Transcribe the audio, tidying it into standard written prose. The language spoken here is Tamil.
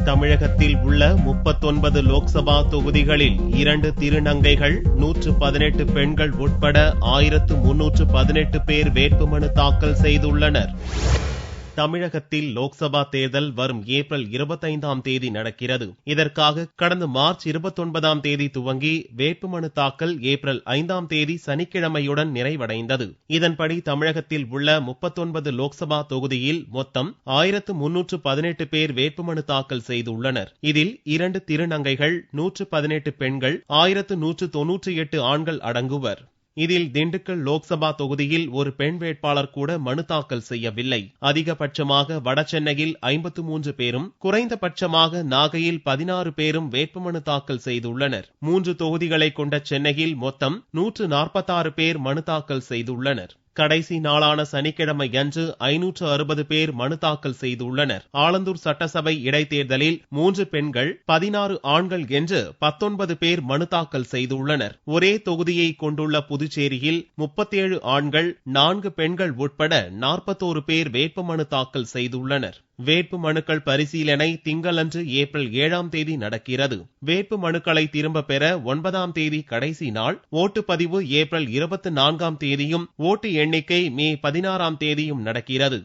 தமிழகத்தில் உள்ள 39 லோக்சபா தொகுதிகளில் 2 திருநங்கைகள், 118 பெண்கள் உட்பட 1318 பேர் வேட்புமனு தாக்கல் செய்துள்ளனர். தமிழகத்தில் லோக்சபா தேர்தல் வரும் ஏப்ரல் 25ஆம் தேதி நடக்கிறது. இதற்காக கடந்த மார்ச் 29ஆம் தேதி துவங்கி வேட்புமனு தாக்கல் ஏப்ரல் 5ஆம் தேதி சனிக்கிழமையுடன் நிறைவடைந்தது. இதன்படி தமிழகத்தில் உள்ள 39 லோக்சபா தொகுதியில் மொத்தம் 1318 பேர் வேட்புமனு தாக்கல் செய்துள்ளனர். இதில் 2 திருநங்கைகள், 118 பெண்கள், 1198 ஆண்கள் அடங்குவர். இதில் திண்டுக்கல் லோக்சபா தொகுதியில் ஒரு பெண் வேட்பாளர் கூட மனு தாக்கல் செய்யவில்லை. அதிகபட்சமாக வடசென்னையில் 53 பேரும், குறைந்தபட்சமாக நாகையில் 16 பேரும் வேட்புமனு தாக்கல் செய்துள்ளனர். 3 தொகுதிகளை கொண்ட சென்னையில் மொத்தம் 146 பேர் மனு தாக்கல் செய்துள்ளனர். கடைசி நாளான சனிக்கிழமை அன்று 560 பேர் மனு தாக்கல் செய்துள்ளனர். ஆலந்தூர் சட்டசபை இடைத்தேர்தலில் 3 பெண்கள், 16 ஆண்கள் என்று 19 பேர் மனு தாக்கல் செய்துள்ளனர். ஒரே தொகுதியை கொண்டுள்ள புதுச்சேரியில் 37 ஆண்கள், 4 பெண்கள் உட்பட 41 பேர் வேட்புமனு தாக்கல் செய்துள்ளனர். வேட்பு மனுக்கள் பரிசீலனை திங்களன்று ஏப்ரல் 7ஆம் தேதி நடக்கிறது. வேட்பு மனுக்களை திரும்ப பெற 9ஆம் தேதி கடைசி நாள். ஓட்டுப்பதிவு ஏப்ரல் 24ஆம் தேதியும், ஓட்டு எண்ணிக்கை மே 16ஆம் தேதியும் நடக்கிறது.